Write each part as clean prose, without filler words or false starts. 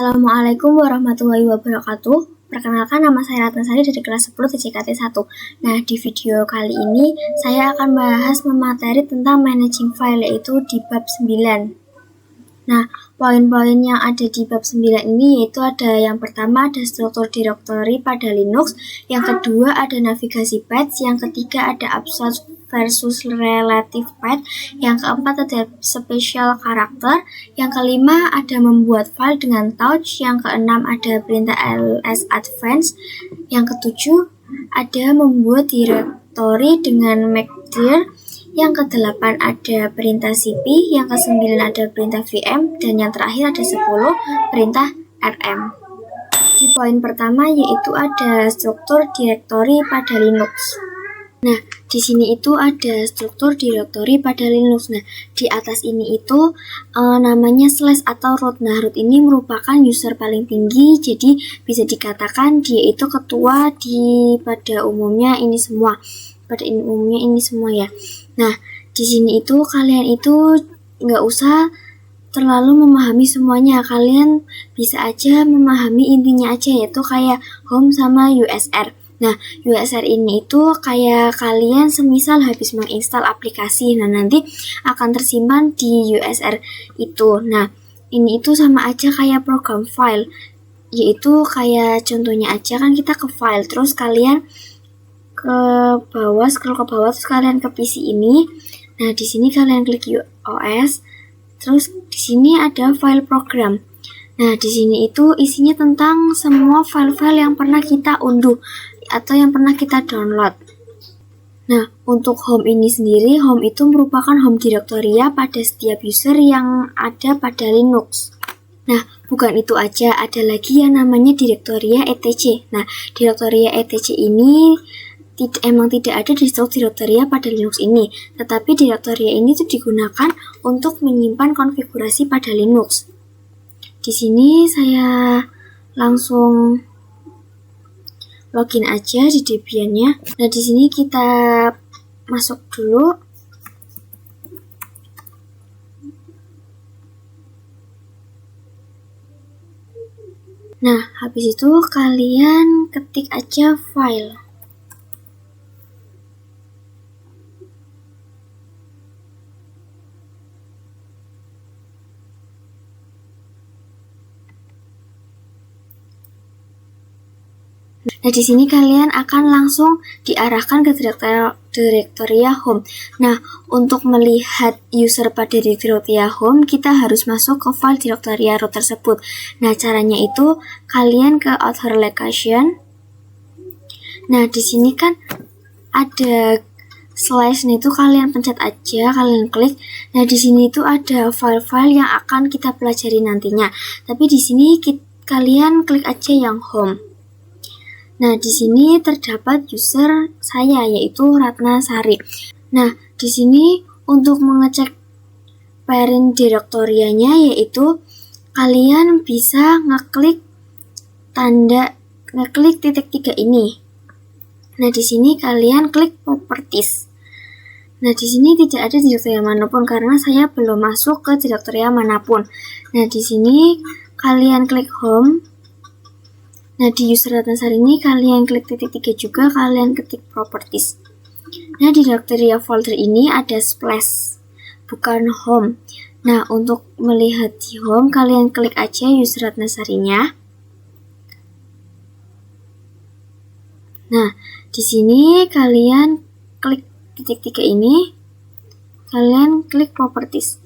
Assalamualaikum warahmatullahi wabarakatuh. Perkenalkan, nama saya Ratna Sari dari kelas 10 TJKT 1. Nah, di video kali ini saya akan bahas materi tentang managing file, yaitu di bab 9. Nah, poin-poin yang ada di bab 9 ini yaitu ada yang pertama ada struktur directory pada Linux, yang kedua ada navigasi path, yang ketiga ada absolute versus relative path, yang keempat ada special character, yang kelima ada membuat file dengan touch, yang keenam ada perintah ls advance, yang ketujuh ada membuat directory dengan mkdir, yang ke-8 ada perintah cp, yang ke-9 ada perintah vm, dan yang terakhir ada 10 perintah rm. Di poin pertama yaitu ada struktur directory pada Linux. Nah, di sini itu ada struktur directory pada Linux. Nah, di atas ini itu namanya slash atau root. Nah, root ini merupakan user paling tinggi, jadi bisa dikatakan dia itu ketua pada umumnya ini semua. Pada umumnya ini semua ya. Nah, di sini itu kalian itu nggak usah terlalu memahami semuanya. Kalian bisa aja memahami intinya aja, yaitu kayak home sama USR. Nah, USR ini itu kayak kalian semisal habis menginstal aplikasi, nah nanti akan tersimpan di USR itu. Nah, ini itu sama aja kayak program file, yaitu kayak contohnya aja kan kita ke file, terus kalian ke bawah, scroll ke bawah, terus kalian ke PC ini. Nah, di sini kalian klik OS, terus di sini ada file program. Nah, di sini itu isinya tentang semua file-file yang pernah kita unduh atau yang pernah kita download. Nah, untuk home ini sendiri, home itu merupakan home directory pada setiap user yang ada pada Linux. Nah, bukan itu aja, ada lagi yang namanya directory etc. Nah, directory etc ini emang tidak ada di struktur directory pada Linux ini, tetapi directory ini tuh digunakan untuk menyimpan konfigurasi pada Linux. Di sini saya langsung login aja di Debian-nya. Nah, di sini kita masuk dulu. Nah, habis itu kalian ketik aja file. Nah, di sini kalian akan langsung diarahkan ke directory home. Nah, untuk melihat user pada directory home, kita harus masuk ke file directory root tersebut. Nah, caranya itu kalian ke author location. Nah, di sini kan ada slash, itu kalian pencet aja, kalian klik. Nah, di sini itu ada file-file yang akan kita pelajari nantinya. Tapi di sini kalian klik aja yang home. Nah, di sini terdapat user saya, yaitu Ratna Sari. Nah, di sini untuk mengecek parent directory-nya, yaitu kalian bisa ngeklik titik 3 ini. Nah, di sini kalian klik properties. Nah, di sini tidak ada directory manapun karena saya belum masuk ke directory manapun. Nah, di sini kalian klik home. Nah, di user Ratna Sari ini kalian klik titik 3 juga, kalian ketik properties. Nah, di directory folder ini ada splash, bukan home. Nah, untuk melihat di home, kalian klik aja user Ratna Sarinya. Nah, di sini kalian klik titik 3 ini, kalian klik properties.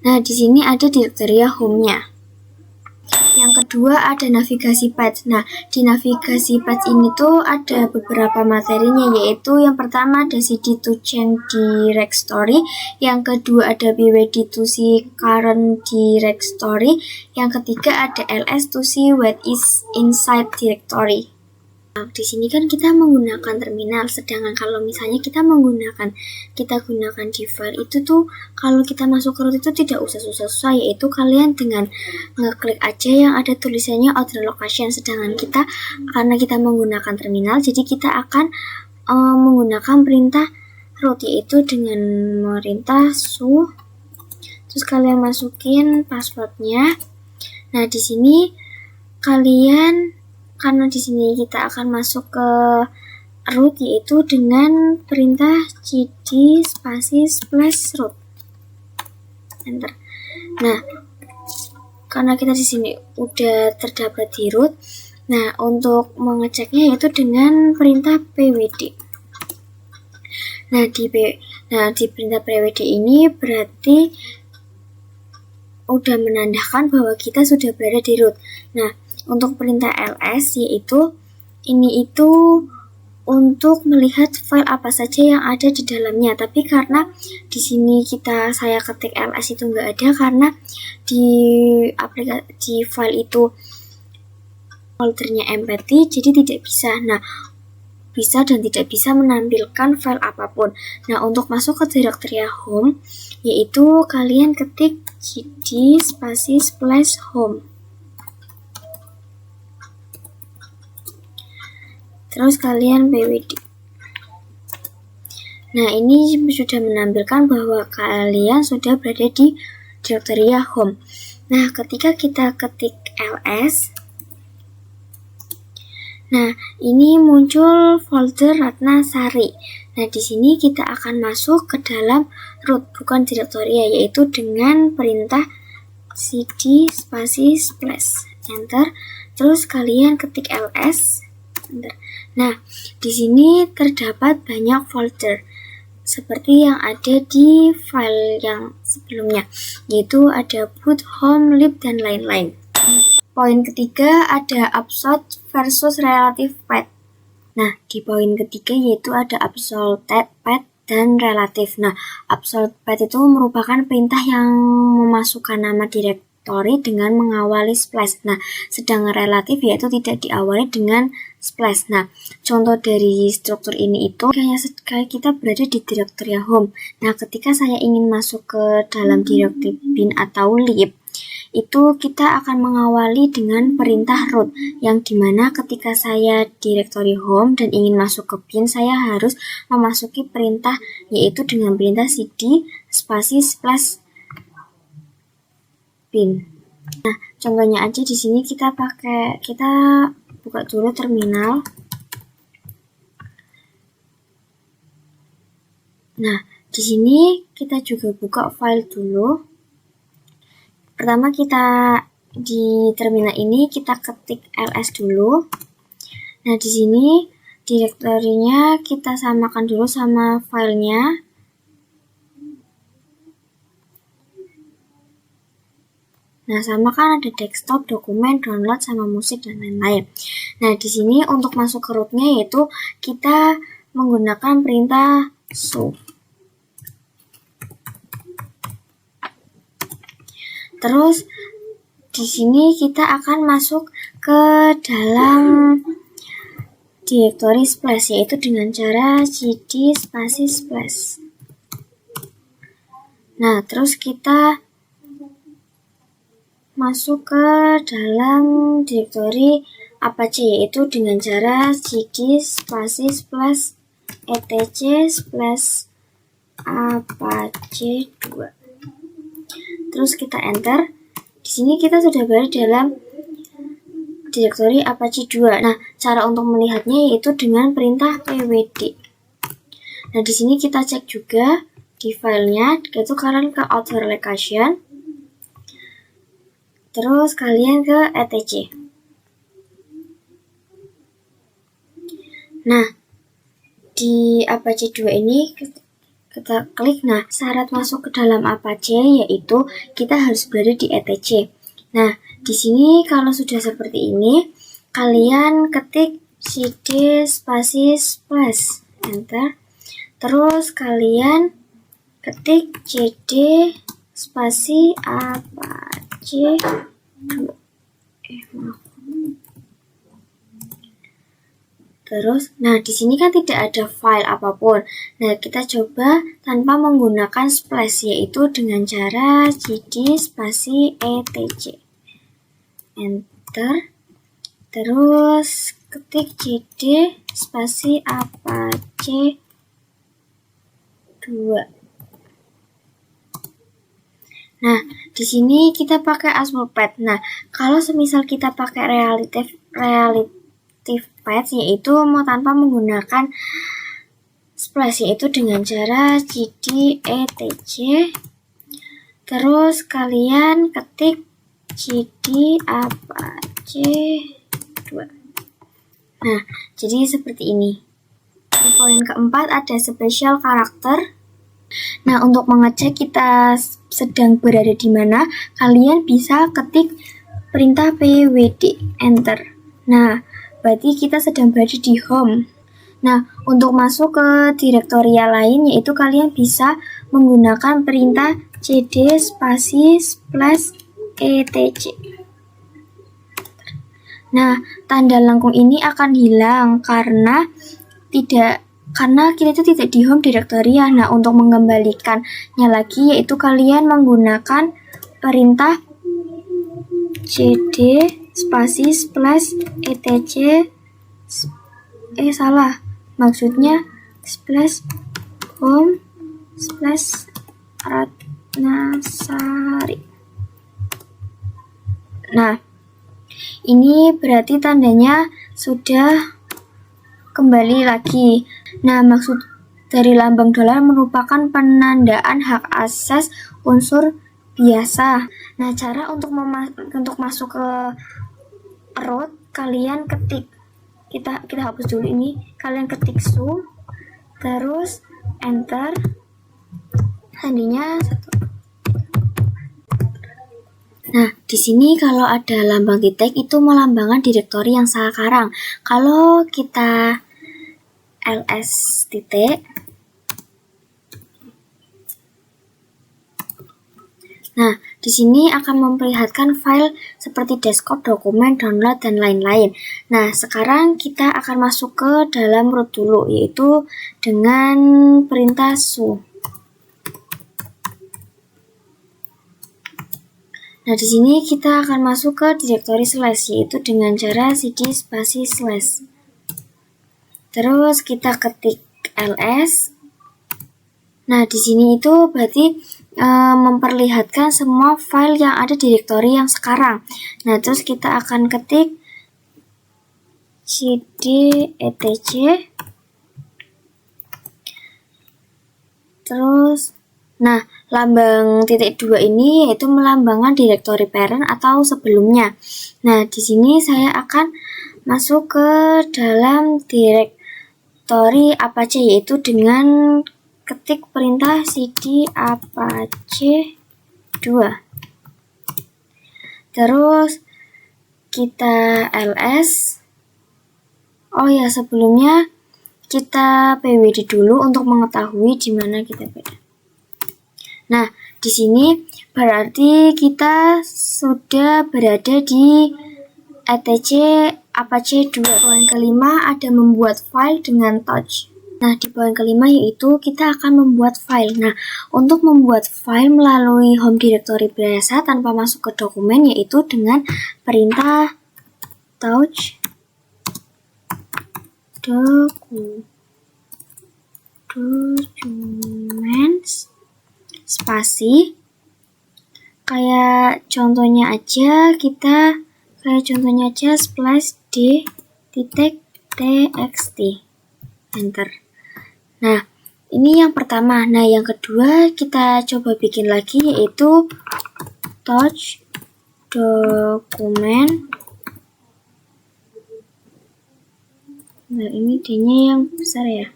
Nah, di sini ada directory home-nya. Yang kedua ada navigasi path. Nah, di navigasi path ini tuh ada beberapa materinya, yaitu yang pertama ada cd to change directory, yang kedua ada bwd to see current directory, yang ketiga ada ls to see what is inside directory. Nah, di sini kan kita menggunakan terminal, sedangkan kalau misalnya kita gunakan di file itu tuh kalau kita masuk ke root itu tidak usah susah-susah, yaitu kalian dengan ngeklik aja yang ada tulisannya author location. Sedangkan karena kita menggunakan terminal, jadi kita akan menggunakan perintah root, yaitu dengan perintah su, terus kalian masukin passwordnya. Nah, di sini kalian, karena di sini kita akan masuk ke root, yaitu dengan perintah cd spasis plus root. Enter. Nah, karena kita di sini udah terdapat di root, nah untuk mengeceknya yaitu dengan perintah pwd. Nah, di perintah pwd ini berarti udah menandakan bahwa kita sudah berada di root. Nah, untuk perintah ls yaitu ini itu untuk melihat file apa saja yang ada di dalamnya. Tapi karena di sini saya ketik ls itu nggak ada karena di file itu foldernya empty, jadi tidak bisa. Nah, bisa dan tidak bisa menampilkan file apapun. Nah, untuk masuk ke directory home, yaitu kalian ketik cd spasis plus home. Terus kalian pwd. Nah, ini sudah menampilkan bahwa kalian sudah berada di directory home. Nah, ketika kita ketik ls, nah, ini muncul folder Ratnasari. Nah, di sini kita akan masuk ke dalam root, bukan directory, yaitu dengan perintah cd spasis plus enter. Terus kalian ketik ls. Enter. Nah, di sini terdapat banyak folder seperti yang ada di file yang sebelumnya, yaitu ada boot, home, lib, dan lain-lain. Poin ketiga ada absolute versus relative path. Nah, di poin ketiga yaitu ada absolute path dan relative. Nah, absolute path itu merupakan perintah yang memasukkan nama direktori dengan mengawali splash. Nah, sedangkan relatif yaitu tidak diawali dengan splash. Nah, contoh dari struktur ini itu kayak kita berada di directory home. Nah, ketika saya ingin masuk ke dalam directory bin atau lib, itu kita akan mengawali dengan perintah root, yang dimana ketika saya directory home dan ingin masuk ke bin, saya harus memasuki perintah yaitu dengan perintah cd spasis plus bin. Nah, contohnya aja di sini kita buka dulu terminal. Nah, di sini kita juga buka file dulu. Pertama kita di terminal ini kita ketik ls dulu. Nah, di sini direktorinya kita samakan dulu sama filenya. Nah, sama kan ada desktop, dokumen, download, sama musik dan lain-lain. Nah, di sini untuk masuk ke rootnya yaitu kita menggunakan perintah show. Terus di sini kita akan masuk ke dalam directory splash yaitu dengan cara cd spasis splash. Nah, terus kita masuk ke dalam directory Apache yaitu dengan cara cd spasis plus etc plus Apache 2. Terus kita enter. Di sini kita sudah berada dalam directory Apache 2. Nah, cara untuk melihatnya yaitu dengan perintah pwd. Nah, di sini kita cek juga di filenya, yaitu kalian ke author location. Terus kalian ke etc. Nah, di Apache 2 ini kita klik. Nah, syarat masuk ke dalam Apache yaitu kita harus berada di etc. Nah, di sini kalau sudah seperti ini, kalian ketik cd spasis plus enter. Terus kalian ketik cd spasi Apache 2. Terus, nah di sini kan tidak ada file apapun. Nah, kita coba tanpa menggunakan splash yaitu dengan cara cd spasi etc. Enter. Terus ketik cd spasi Apache 2. Nah, di sini kita pakai Asmolpad. Nah, kalau semisal kita pakai relative path, yaitu mau tanpa menggunakan splash, yaitu dengan cara cd etc. Terus kalian ketik cd apache 2. Nah, jadi seperti ini. Di poin keempat ada special character. Nah, untuk mengecek kita sedang berada di mana, kalian bisa ketik perintah pwd enter. Nah, berarti kita sedang berada di home. Nah, untuk masuk ke direktorial lain, yaitu kalian bisa menggunakan perintah cd spasi splash etc. Nah, tanda lengkung ini akan hilang karena kita itu tidak di home directory ya. Nah, untuk mengembalikannya lagi yaitu kalian menggunakan perintah cd spasi splash etc. Maksudnya splash home splash Ratnasari. Nah, ini berarti tandanya sudah kembali lagi. Nah, maksud dari lambang dolar merupakan penandaan hak akses unsur biasa. Nah, cara untuk masuk ke root, kalian ketik, kita hapus dulu ini, kalian ketik su, terus enter, sandinya 1. Nah, di sini kalau ada lambang titik itu melambangkan direktori yang sekarang. Kalau kita ls titik, nah, di sini akan memperlihatkan file seperti desktop, dokumen, download, dan lain-lain. Nah, sekarang kita akan masuk ke dalam root dulu, yaitu dengan perintah su. Nah, di sini kita akan masuk ke direktori slash, yaitu dengan cara cd spasi slash. Terus kita ketik ls. Nah, di sini itu berarti memperlihatkan semua file yang ada di direktori yang sekarang. Nah, terus kita akan ketik cd etc. Terus, nah, lambang titik 2 ini yaitu melambangkan direktori parent atau sebelumnya. Nah, di sini saya akan masuk ke dalam direktori apache, yaitu dengan ketik perintah cd apache 2. Terus kita ls. Oh ya, sebelumnya kita pwd dulu untuk mengetahui di mana kita berada. Nah, di sini berarti kita sudah berada di etc apache 2. Poin kelima ada membuat file dengan touch. Nah, di poin kelima yaitu kita akan membuat file. Nah, untuk membuat file melalui home directory biasa tanpa masuk ke dokumen yaitu dengan perintah touch documents spasi. Kayak contohnya aja splash d titik txt enter. Nah, ini yang pertama. Nah, yang kedua kita coba bikin lagi yaitu touch document. Nah, ini D-nya yang besar ya.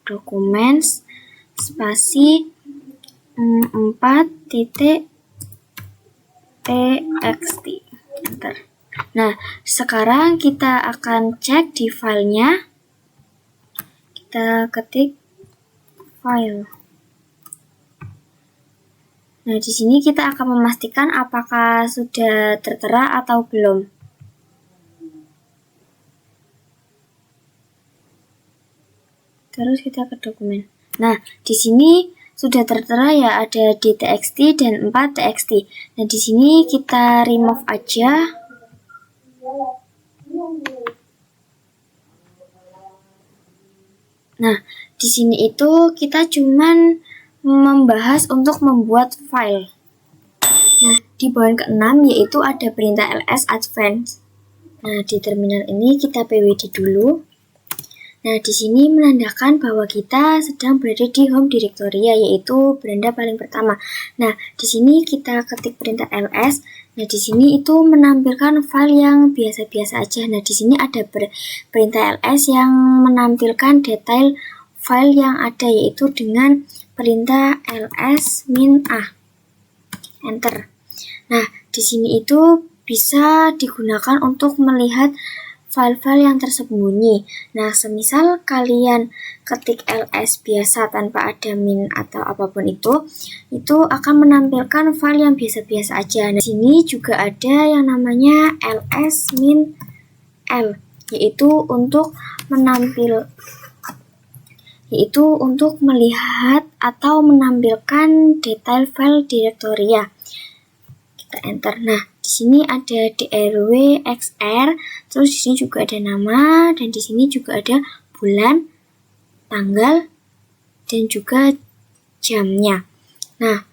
Documents spasi 4 titik txt enter. Nah, sekarang kita akan cek di filenya. Kita ketik file. Nah, di sini kita akan memastikan apakah sudah tertera atau belum. Terus kita ke dokumen. Nah, di sini sudah tertera ya, ada dtxt dan 4 txt. Nah, di sini kita remove aja. Nah, di sini itu kita cuman membahas untuk membuat file. Nah, di poin ke-6 yaitu ada perintah ls advance. Nah, di terminal ini kita pwd dulu. Nah, di sini menandakan bahwa kita sedang berada di home directory, yaitu beranda paling pertama. Nah, di sini kita ketik perintah ls. Nah, di sini itu menampilkan file yang biasa-biasa aja. Nah, di sini ada perintah ls yang menampilkan detail file yang ada, yaitu dengan perintah ls-a. Enter. Nah, di sini itu bisa digunakan untuk melihat file-file yang tersembunyi. Nah, semisal kalian ketik ls biasa tanpa ada min atau apapun itu akan menampilkan file yang biasa-biasa aja. Nah, di sini juga ada yang namanya ls-l, yaitu untuk melihat atau menampilkan detail file directory ya. Kita enter. Nah, di sini ada drw xr, terus di sini juga ada nama, dan di sini juga ada bulan, tanggal, dan juga jamnya. Nah,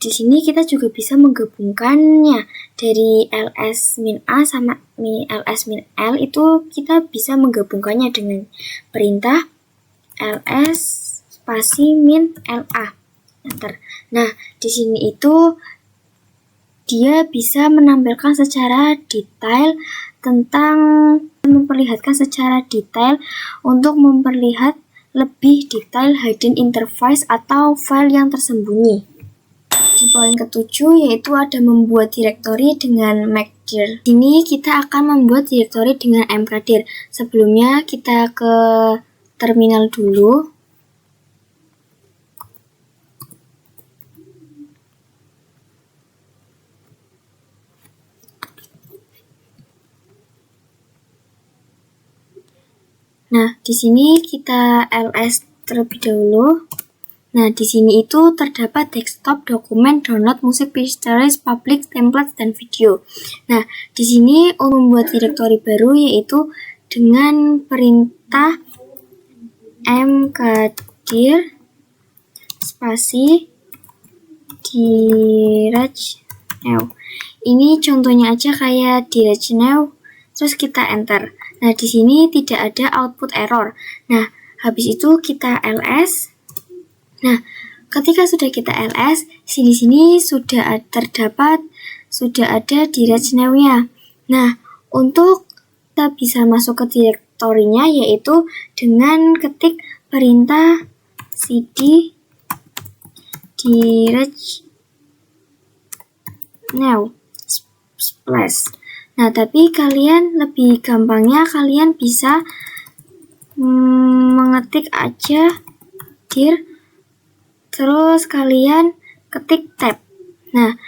di sini kita juga bisa menggabungkannya dari ls-a sama ls-l, itu kita bisa menggabungkannya dengan perintah ls spasi -la. Enter. Nah, di sini itu dia bisa menampilkan secara detail memperlihatkan secara detail untuk memperlihat lebih detail hidden interface atau file yang tersembunyi. Di poin ke-7 yaitu ada membuat directory dengan mkdir. Di sini kita akan membuat directory dengan mkdir. Sebelumnya kita ke terminal dulu. Nah, di sini kita ls terlebih dahulu. Nah, di sini itu terdapat desktop, dokumen, download, musik, pictures, public, templates, dan video. Nah, di sini untuk membuat directory baru yaitu dengan perintah mkdir spasi direct now. Ini contohnya aja kayak direct now, terus kita enter. Nah, di sini tidak ada output error. Nah, habis itu kita ls. Nah, ketika sudah kita ls, di sini sudah ada direct now-nya. Nah, untuk kita bisa masuk ke direktorinya yaitu dengan ketik perintah cd direct now splash. Nah, tapi lebih gampangnya kalian bisa mengetik aja dir, terus kalian ketik tab. Nah,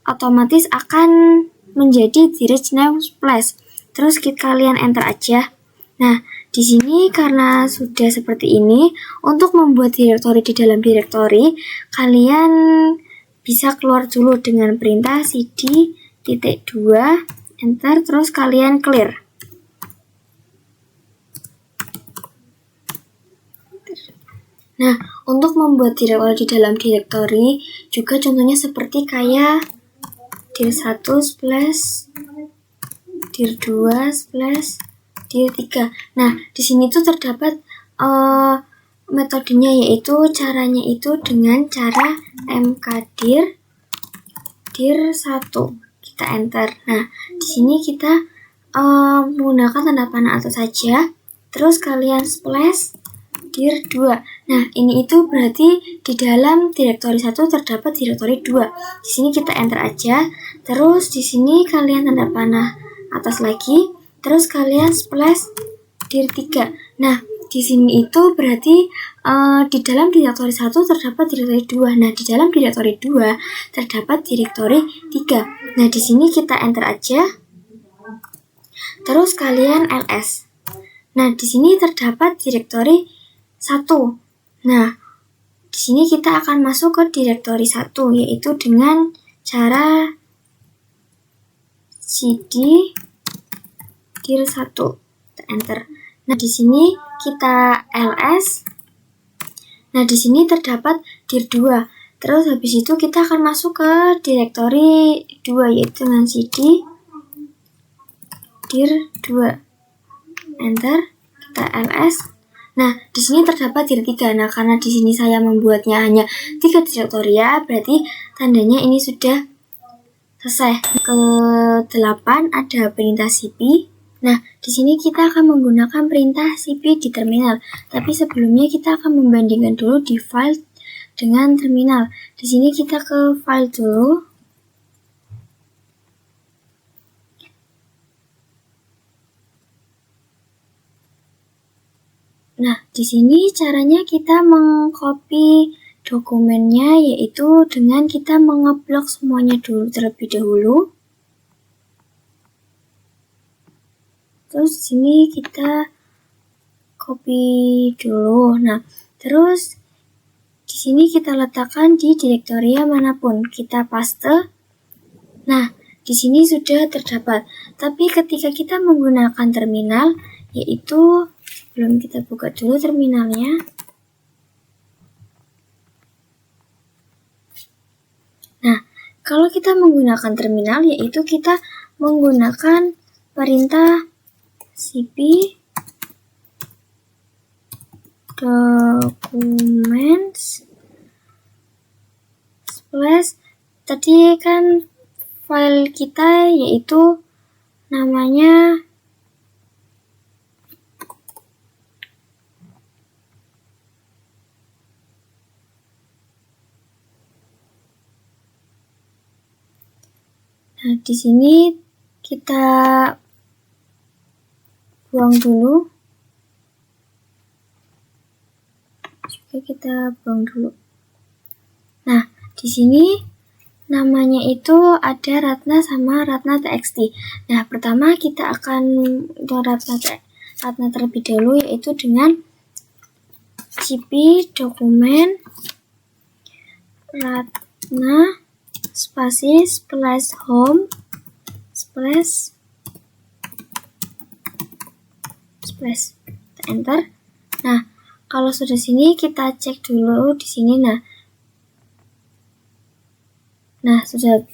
otomatis akan menjadi direct now splash. Terus kalian enter aja. Nah, di sini karena sudah seperti ini, untuk membuat directory di dalam directory, kalian bisa keluar dulu dengan perintah cd-2 enter, terus kalian clear. Nah, untuk membuat directory di dalam directory juga contohnya seperti kayak dir1 splash dir2 splash dir3. Nah, di sini tuh terdapat metodenya, yaitu caranya itu dengan cara mkdir dir1. Kita enter. Nah, di sini kita menggunakan tanda panah atas saja, terus kalian splash dir2. Nah, ini itu berarti di dalam directory 1 terdapat directory 2. Di sini kita enter aja, terus di sini kalian tanda panah atas lagi, terus kalian splash dir3. Nah, di sini itu berarti di dalam directory 1 terdapat directory 2. Nah, di dalam directory 2 terdapat directory 3. Nah, di sini kita enter aja, terus kalian ls. Nah, di sini terdapat directory 1. Nah, di sini kita akan masuk ke directory 1, yaitu dengan cara cd dir1. Enter. Nah, di sini kita ls. Nah, di sini terdapat dir 2. Terus habis itu kita akan masuk ke direktori 2, yaitu dengan cd dir 2. Enter, kita ls. Nah, di sini terdapat dir 3. Nah, karena di sini saya membuatnya hanya 3 direktori ya, berarti tandanya ini sudah selesai. Ke 8 ada perintah cp. Nah, di sini kita akan menggunakan perintah cp di terminal. Tapi sebelumnya kita akan membandingkan dulu di file dengan terminal. Di sini kita ke file dulu. Nah, di sini caranya kita mengcopy dokumennya, yaitu dengan kita mengeblok semuanya dulu terlebih dahulu. Terus di sini kita copy dulu. Nah, terus di sini kita letakkan di direktori manapun. Kita paste. Nah, di sini sudah terdapat. Tapi ketika kita menggunakan terminal, yaitu sebelum kita buka dulu terminalnya. Nah, kalau kita menggunakan terminal, yaitu kita menggunakan perintah cp documents plus tadi kan file kita yaitu namanya nah, di sini kita buang dulu. Kita buang dulu. Nah, di sini namanya itu ada Ratna sama Ratna TXT. Nah, pertama kita akan Ratna terlebih dahulu, yaitu dengan cp dokumen Ratna spasi slash home slash enter. Nah, kalau sudah sini kita cek dulu di sini. Nah, sudah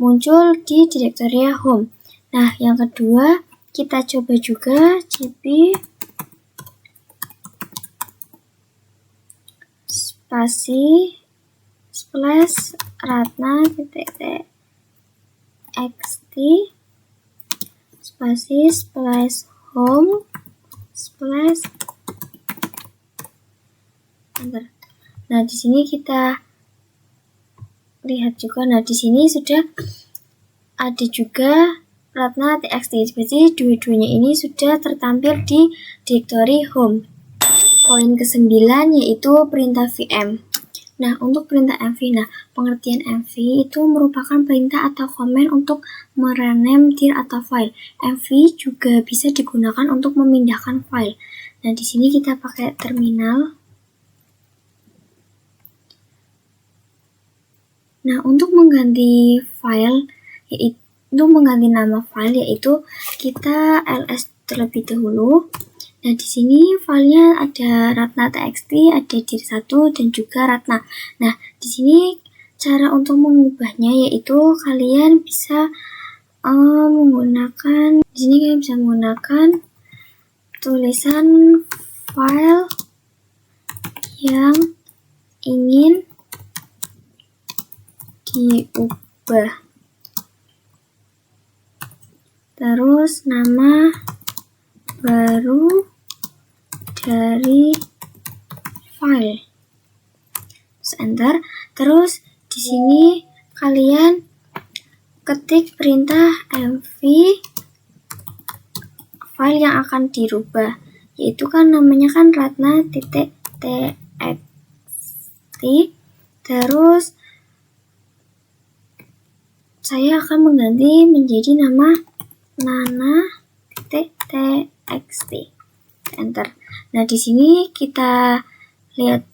muncul di direktori home. Nah, yang kedua kita coba juga cp spasi slash ratna txt spasi slash home slash enter. Nah, di sini kita lihat juga. Nah, di sini sudah ada juga Ratna TXT. Berarti dua-duanya ini sudah tertampil di direktori home. Poin ke-9 yaitu perintah vm. Nah, untuk perintah mv, pengertian mv itu merupakan perintah atau komen untuk merename dir atau file. Mv juga bisa digunakan untuk memindahkan file. Nah, di sini kita pakai terminal. Nah, untuk mengganti file, untuk mengganti nama file, yaitu kita ls terlebih dahulu. Nah, di sini filenya ada Ratna TXT, ada dir 1 dan juga Ratna. Nah, di sini cara untuk mengubahnya yaitu kalian bisa menggunakan tulisan file yang ingin diubah. Terus nama baru dari file. Terus enter. Terus di sini kalian ketik perintah mv file yang akan dirubah, yaitu kan namanya kan ratna.txt. Terus saya akan mengganti menjadi nama nana.txt. Enter. Nah, di sini kita lihat,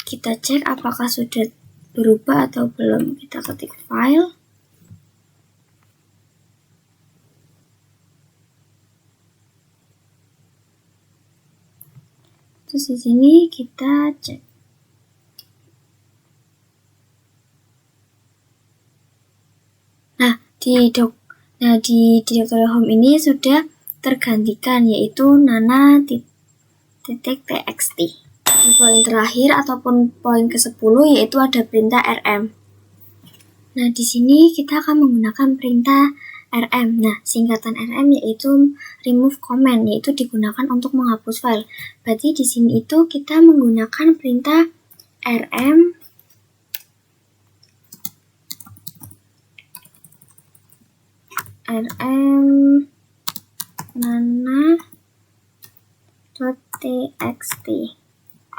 kita cek apakah sudah berubah atau belum. Kita ketik file. Terus di sini kita cek. Nah, di directory home ini sudah tergantikan, yaitu nana.txt. Di poin terakhir ataupun poin ke-10 yaitu ada perintah rm. Nah, di sini kita akan menggunakan perintah rm. Nah, singkatan rm yaitu remove command, yaitu digunakan untuk menghapus file. Berarti di sini itu kita menggunakan perintah rm nana.txt.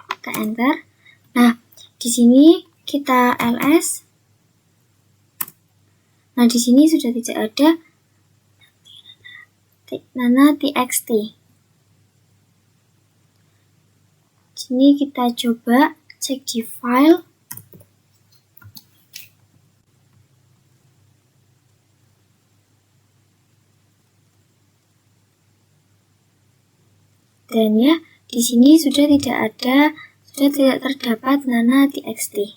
Kita enter. Nah, di sini kita ls. Nah, di sini sudah tidak ada nana.txt. Sini kita coba cek di file. Dan ya, di sini sudah tidak terdapat nana.txt.